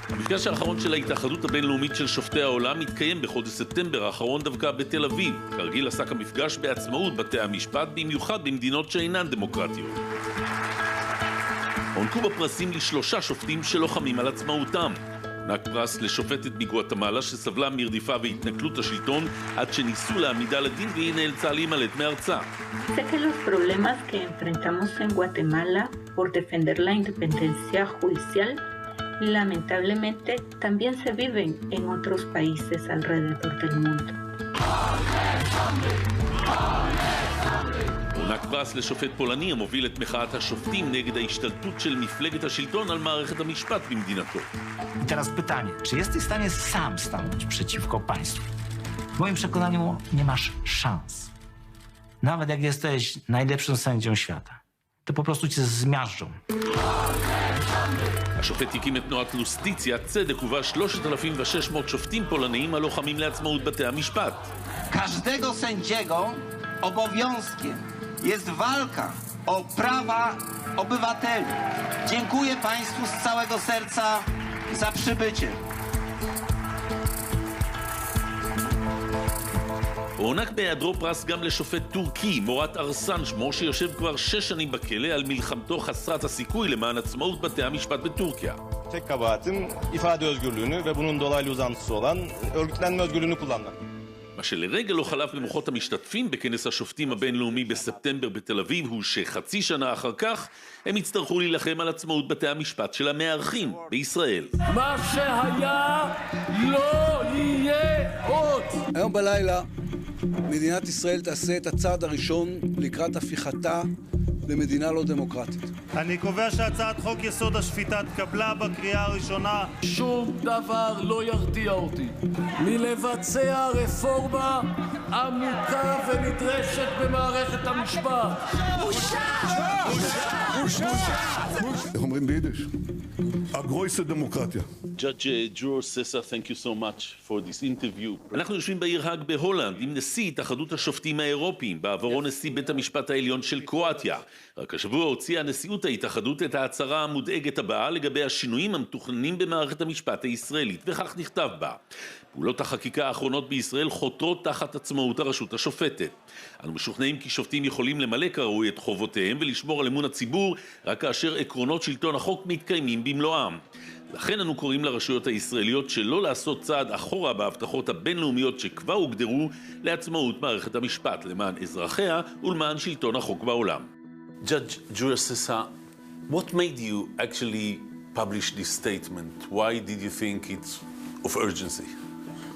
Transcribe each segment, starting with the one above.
המפגש האחרון של ההתאחדות הבינלאומית של שופטי העולם מתקיים בחודש ספטמבר האחרון דווקא בתל אביב. כרגיל עסק המפגש בעצמאות בתי המשפט, במיוחד במדינות שאינן דמוקרטיות. הוענקו בפרסים ל3 שופטים שלוחמים על עצמאותם. הוענק פרס לשופטת מגואטמלה שסבלה מרדיפה והתנכלות השלטון עד שניסו להעמידה לדין והיא נאלצה להימלט מארצה. Sé que los problemas que enfrentamos en Guatemala por defender la independencia judicial lamentablemente también se viven en otros países alrededor del mundo. הוענק פרס לשופט פולני המוביל את מחאת השופטים נגד ההשתלטות של מפלגת השלטון על מערכת המשפט במדינתו. I teraz pytanie, czy jesteś w stanie sam stanąć przeciwko państwu? W moim przekonaniu nie masz szans. Nawet jak jesteś najlepszym sędzią świata, to po prostu cię zmiażdżą. השופט הקים את תנועת לוסטיציה צדק ובה 3,600 שופטים פולניים הלוחמים לעצמאות בתי המשפט. Każdego sędziego obowiązkiem jest walka o prawa obywateli. Dziękuję Państwu z całego serca za przybycie. הוענק בהיעדרו פרס גם לשופט טורקי, מורת ארסן שמו, שיושב כבר 6 שנים בכלא על מלחמתו חסרת הסיכוי למען עצמאות bתי המשפט בטורקיה. Tek kabahatim ifade özgürlüğünü ve bunun dolaylı uzantısı olan örgütlenme özgürlüğünü kullanmak. מה שלרגע לא חלף במוחות המשתתפים בכנס השופטים הבינלאומי בספטמבר בתל אביב הוא שחצי שנה אחר כך הם יצטרכו להילחם על עצמאות בתי המשפט של המארחים בישראל. מה שהיה לא יהיה עוד. היום בלילה מדינת ישראל תעשה את הצעד הראשון לקראת הפיכתה למדינה לא דמוקרטית. אני קובע שהצעת חוק יסוד השפיטה התקבלה בקריאה הראשונה. שום דבר לא ירתיע אותי מלבצע רפורמה עמוקה ונדרשת במערכת המשפט. איך אומרים ביידיש? הגרויסה דמוקרטיה. Judge Dror Sessa, thank you so much for this interview. אנחנו יושבים בעיר האג בהולנד עם נשיא התאחדות השופטים האירופיים, בעברו נשיא בית המשפט העליון של קרואטיה. רק השבוע הוציאה נשיאות ההתאחדות את ההצהרה המודאגת הבאה לגבי השינויים המתוכננים במערכת המשפט הישראלית, וכך נכתב בה: פעולות החקיקה האחרונות בישראל חותרות תחת עצמאות הרשות השופטת. אנו משוכנעים כי שופטים יכולים למלא כראוי את חובותיהם ולשמור על אמון הציבור רק כאשר עקרונות שלטון החוק מתקיימים במלואם. לכן אנו קוראים לרשויות הישראליות שלא לעשות צעד אחורה בהבטחות הבינלאומיות שכבר הוגדרו לעצמאות מערכת המשפט למען אזרחיה ולמען שלטון החוק בעולם. Judge Dror Sessa, what made you actually publish this statement? Why did you think it's of urgency?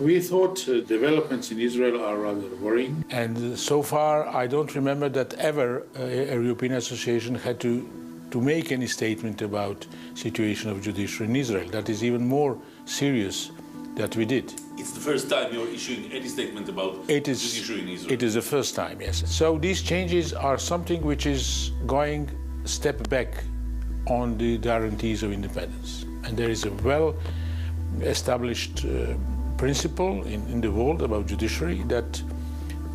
We thought developments in Israel are rather worrying. And so far, I don't remember that ever a European association had to make any statement about situation of judiciary in Israel. That is even more serious that we did. It's the first time you're issuing any statement about judiciary in Israel. It is the first time, yes. So these changes are something which is going step back on the guarantees of independence. And there is a well-established principle in the world about judiciary that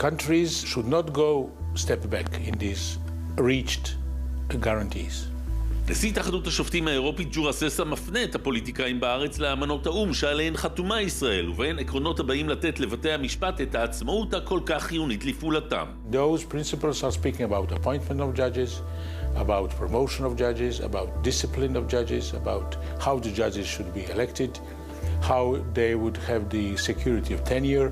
countries should not go step back in these reached guarantees. נשיא התאחדות השופטים האירופית ג'ורה ססה מפנה את הפוליטיקאים בארץ לאמנות האו"ם שעליהן חתומה ישראל, ובהן עקרונות הבאים לתת לבתי המשפט את העצמאות הכל כך חיונית לפעולתם. Those principles are speaking about appointment of judges, about promotion of judges, about discipline of judges, about how the judges should be elected, how they would have the security of tenure.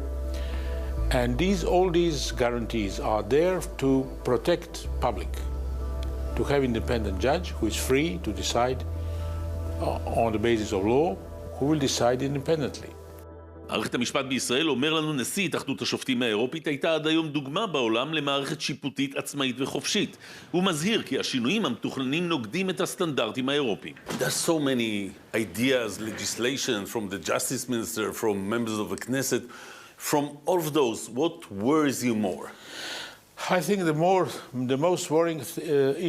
And all these guarantees are there to protect public. To have independent judge who is free to decide on the basis of law, who will decide independently. מערכת המשפט בישראל, אומר לנו נשיא התאחדות השופטים האירופית, הייתה עד היום דוגמה בעולם למערכת שיפוטית עצמאית וחופשית. הוא מזהיר כי השינויים המתוכננים נוגדים את הסטנדרטים האירופיים. There's so many ideas, legislation from the justice minister, from members of the Knesset, from all of those, what worries you more? I think the most worrying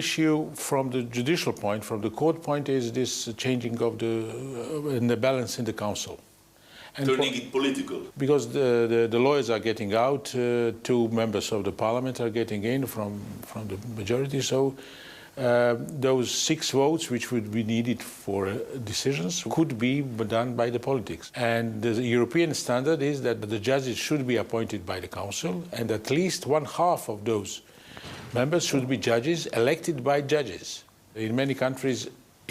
issue from the judicial point, from the court point, is this changing of the balance in the council. And turning it political. Because the lawyers are getting out, 2 members of the parliament are getting in from the majority, so those 6 votes which would be needed for decisions could be done by the politics. And the European standard is that the judges should be appointed by the council, and at least 1/2 of those members should be judges elected by judges. In many countries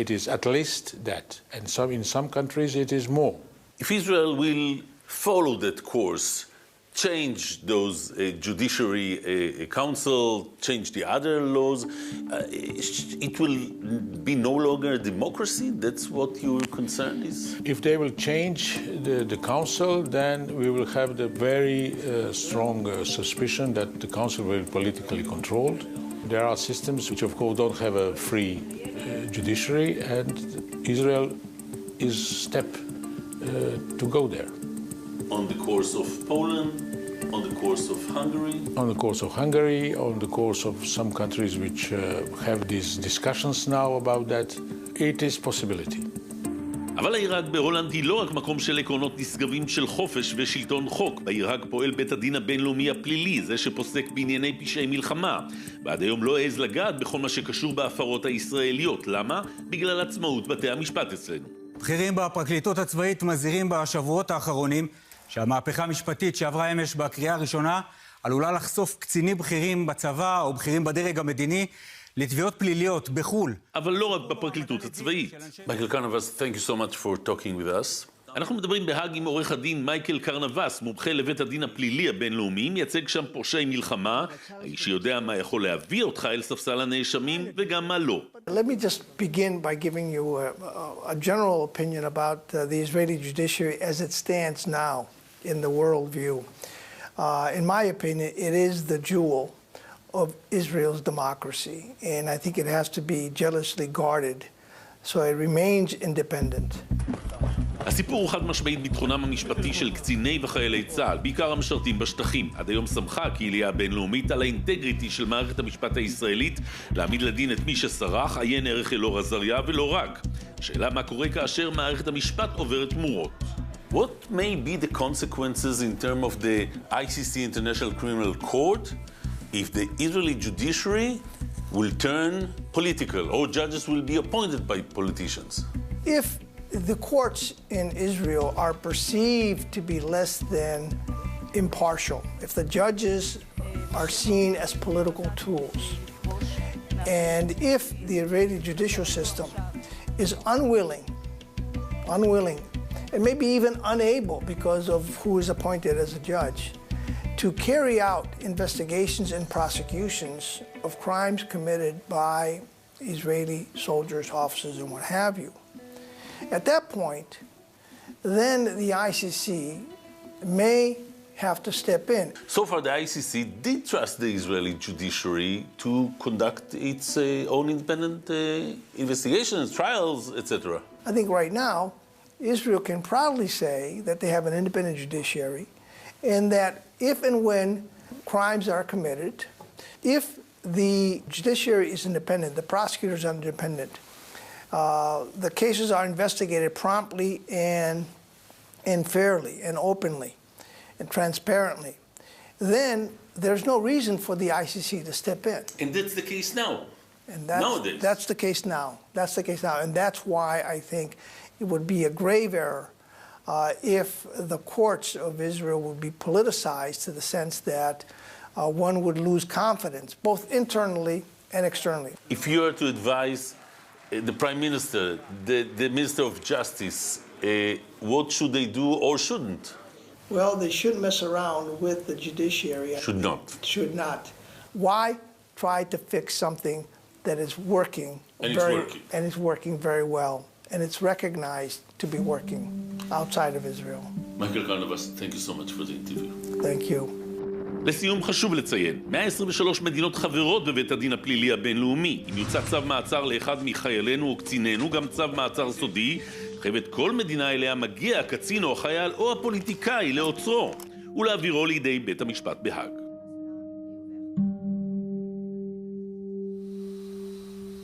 it is at least that, and in some countries it is more. If Israel will follow that course, change those judiciary council, change the other laws, it will be no longer a democracy? That's what your concern is? If they will change the council, then we will have the very strong suspicion that the council will be politically controlled. There are systems which, of course, don't have a free judiciary, and Israel is step to go there. On the course of Poland, on the course of Hungary? On the course of Hungary, on the course of some countries which have these discussions now about that, it is possibility. אבל העיר האג בהולנד היא לא רק מקום של עקרונות נשגבים של חופש ושלטון חוק. בעיר האג פועל בית הדין הבינלאומי הפלילי, זה שפוסק בענייני פשעי מלחמה. ועד היום לא העז לגעת בכל מה שקשור בהפרות הישראליות. למה? בגלל עצמאות בתי המשפט אצלנו. בכירים בפרקליטות הצבאית מזהירים בשבועות האחרונים שהמהפכה המשפטית שעברה אמש בקריאה הראשונה עלולה לחשוף קצינים בכירים בצבא או בכירים בדרג המדיני לתביעות פליליות בחול. אבל לא רק בפרקליטות הצבאית. מייקל קרנבס, thank you so much for talking with us. אנחנו מדברים בהאג עם עורך הדין מייקל קרנבס, מומחה לבית הדין הפלילי הבינלאומי, מייצג שם פושעי מלחמה, האיש שיודע מה יכול להביא אותך אל ספסל הנאשמים וגם מה לא. Let me just begin by giving you a general opinion about the Israeli judiciary as it stands now in the world view. In my opinion, it is the jewel of Israel's democracy, and I think it has to be jealously guarded so it remains independent. הסיפור הוא חד משמעית ביטחונם המשפטי של קציני וחיילי צה"ל, בעיקר המשרתים בשטחים. עד היום שמחה הקהילייה הבינלאומית על האינטגריטי של מערכת המשפט הישראלית להעמיד לדין את מי שסרח, עיין ערך אלאור עזריה ולא רק. השאלה מה קורה כאשר מערכת המשפט עוברת תמורות. What may be the consequences in terms of the ICC International Criminal Court if the Israeli judiciary will turn political or judges will be appointed by politicians? If the courts in Israel are perceived to be less than impartial, if the judges are seen as political tools, and if the Israeli judicial system is unwilling, and maybe even unable because of who is appointed as a judge, to carry out investigations and prosecutions of crimes committed by Israeli soldiers, officers, and what have you. At that point, then the ICC may have to step in. So far, the ICC did trust the Israeli judiciary to conduct its own independent investigations, trials, etc. I think right now, Israel can proudly say that they have an independent judiciary, and that if and when crimes are committed, if the judiciary is independent, the prosecutors are independent, the cases are investigated promptly and fairly and openly and transparently, then there's no reason for the ICC to step in. And that's the case now. And nowadays. That's the case now. That's the case now. And that's why I think it would be a grave error if the courts of Israel would be politicized to the sense that one would lose confidence, both internally and externally. If you are to advise the Prime Minister, the Minister of Justice, what should they do or shouldn't? Well, they shouldn't mess around with the judiciary. Should not. Should not. Why try to fix something that is working? And it's working very well. And it's recognized to be working outside of Israel. Michael Karnavas, thank you so much for the interview. Thank you. לסיום חשוב לציין, 123 מדינות חברות בבית הדין הפלילי הבינלאומי. אם יוצא צו מעצר לאחד מחיילינו או קצינינו, גם צו מעצר סודי, חייבת כל מדינה אליה מגיע הקצין או החייל או הפוליטיקאי לעוצרו ולהעבירו לידי בית המשפט בהאג.